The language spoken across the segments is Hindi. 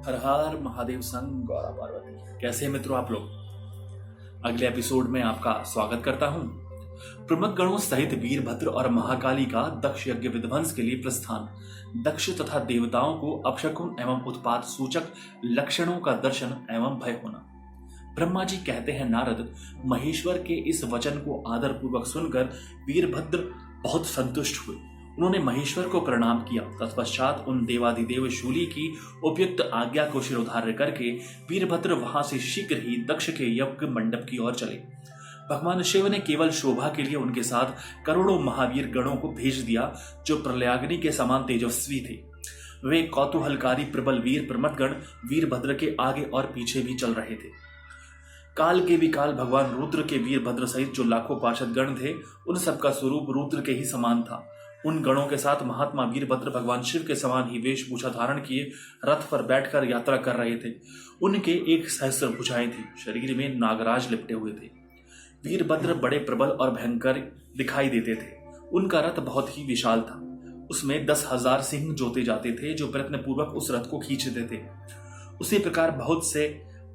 हर हर महादेव संग गौरा पार्वती। कैसे हैं मित्रों आप लोग। अगले एपिसोड में आपका स्वागत करता हूं। प्रमुख गणों सहित वीरभद्र और महाकाली का दक्ष यज्ञ विध्वंस के लिए प्रस्थान। दक्ष तथा देवताओं को अपशकुन एवं उत्पात सूचक लक्षणों का दर्शन एवं भय होना। ब्रह्मा जी कहते हैं, नारद, महेश्वर के इस वचन को आदर पूर्वक सुनकर वीरभद्र बहुत संतुष्ट हुए। उन्होंने महेश्वर को प्रणाम किया। तत्पश्चात उन देवाधिदेव शूली की उपयुक्त आज्ञा को शिरोधार्य करके वीरभद्र वहां से शीघ्र ही दक्ष के यज्ञ मंडप की ओर चले। भगवान शिव ने केवल शोभा के लिए उनके साथ करोड़ों महावीर गणों को भेज दिया, जो प्रलयाग्नि के समान तेजस्वी थे। वे कौतूहलकारी प्रबल वीर प्रमथगण वीरभद्र के आगे और पीछे भी चल रहे थे। काल के विकाल भगवान रुद्र के वीरभद्र सहित जो लाखों पार्षद गण थे, उन सबका स्वरूप रुद्र के ही समान था। उन गणों के साथ महात्मा वीरभद्र भगवान शिव के समान ही वेशभूषा धारण किए रथ पर बैठकर यात्रा कर रहे थे। उनके 1 सहस्त्र भुजाएं थी, शरीर में नागराज लिपटे हुए थे। वीरभद्र बड़े प्रबल और भयंकर दिखाई देते थे। उनका रथ बहुत ही विशाल था। उसमें 10,000 सिंह जोते जाते थे, जो प्रयत्न पूर्वक उस रथ को खींचते थे। उसी प्रकार बहुत से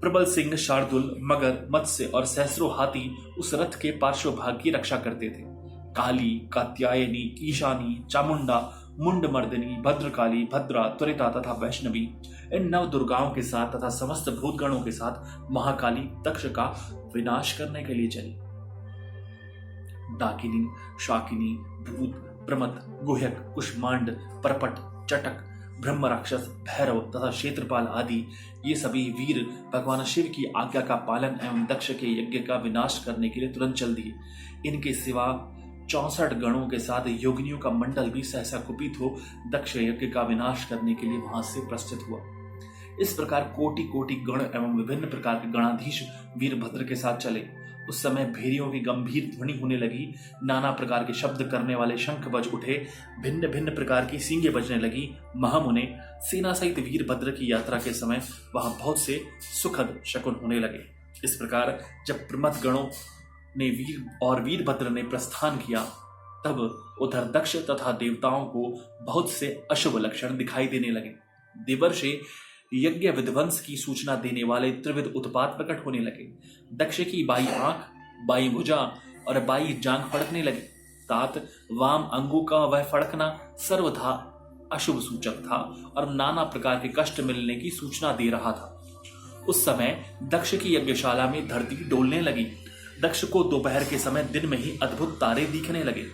प्रबल सिंह, शार्दुल, मगर, मत्स्य और सहस्रों हाथी उस रथ के पार्श्व भाग की रक्षा करते थे। काली, कात्यायनी, ईशानी, चामुंडा, मुंडमर्दिनी, भद्रकाली, भद्रा, त्वरिता तथा वैष्णवी, इन 9 दुर्गाओं के साथ तथा समस्त भूतगणों के साथ महाकाली दक्ष का विनाश करने के लिए चली। डाकिनी, शाकिनी, भूत, प्रमथ, गुह्यक, कुष्मांड, परपट, चटक, ब्रह्म राक्षस, भैरव तथा क्षेत्रपाल आदि ये सभी वीर भगवान शिव की आज्ञा का पालन एवं दक्ष के यज्ञ का विनाश करने के लिए तुरंत चल दिए। इनके सिवा 64 गणों के साथ योगिनियों का मंडल भी सहसा कुपित हो दक्ष यज्ञ का विनाश करने के लिए वहां से प्रस्थित हुआ। इस प्रकार कोटि कोटि गण एवं विभिन्न प्रकार के गणाधीश वीरभद्र के साथ चले। उस समय भेड़ियों की गंभीर ध्वनि होने लगी, नाना प्रकार के शब्द करने वाले शंख बज उठे, भिन्न भिन्न प्रकार की सींगे बजने लगी। महामुने सेना सहित वीरभद्र की यात्रा के समय वहां बहुत से सुखद शकुन होने लगे। इस प्रकार जब प्रमथ गणों ने वीरभद्र ने प्रस्थान किया, तब उधर दक्ष तथा देवताओं को बहुत से अशुभ लक्षण दिखाई देने लगे। देवर्षि यज्ञ विध्वंस की सूचना देने वाले त्रिविध उत्पात प्रकट होने लगे। दक्ष की बाई आंख, बाई भुजा और बाई जांघ फड़कने लगी। तात वाम अंगों का वह फड़कना सर्वथा अशुभ सूचक था और नाना प्रकार के कष्ट मिलने की सूचना दे रहा था। उस समय दक्ष की यज्ञशाला में धरती डोलने लगी। दक्ष को दोपहर के समय दिन में ही अद्भुत तारे दिखने लगे।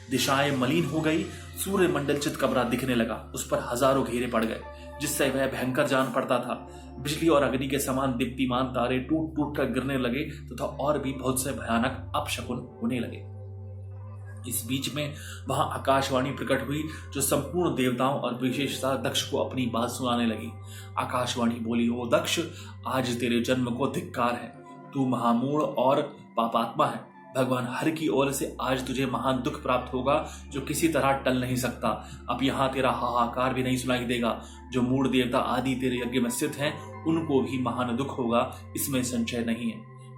दिशाएं मलिन हो गई। सूर्य मंडल चितकबरा दिखने लगा। उस पर हजारों घेरे पड़ गए, जिससे वह भयंकर जान पड़ता था। बिजली और अग्नि के समान दीप्तिमान तारे टूट टूट कर गिरने लगे तथा और भी बहुत से भयानक अपशकुन होने लगे। इस बीच में वहां आकाशवाणी प्रकट हुई, जो संपूर्ण देवताओं और विशेषतः दक्ष को अपनी बात सुनाने लगी। आकाशवाणी बोली, ओ दक्ष, आज तेरे जन्म को धिक्कार है। तू महामूढ़ और पापात्मा है। भगवान हरि की ओर से आज तुझे महान दुख प्राप्त होगा, जो किसी तरह टल नहीं सकता। अब यहाँ तेरा हाहाकार भी नहीं सुनाई देगा। जो मूढ़ देवता आदि तेरे यज्ञ में स्थित हैं, उनको भी महान दुख होगा, इसमें संशय नहीं है।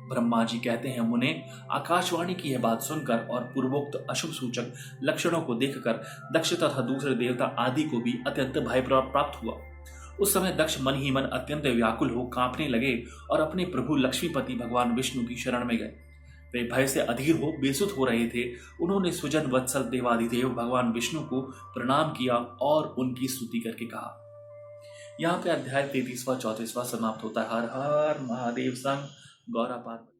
ब्रह्मा जी कहते हैं, मुने, आकाशवाणी की यह बात सुनकर और पूर्वोक्त अशुभ सूचक लक्षणों को देखकर दक्ष तथा दूसरे देवता आदि को भी अत्यंत भय प्राप्त हुआ। उस समय दक्ष मन ही मन अत्यंत व्याकुल हो कांपने लगे और अपने प्रभु लक्ष्मीपति भगवान विष्णु की शरण में गए। वे भय से अधीर हो बेसुध हो रहे थे। उन्होंने सुजन वत्सल देवाधिदेव भगवान विष्णु को प्रणाम किया और उनकी स्तुति करके कहा। यहाँ पे अध्याय 33वां 34वां समाप्त होता है। हर हर महादेव संग गौरा पार्वती।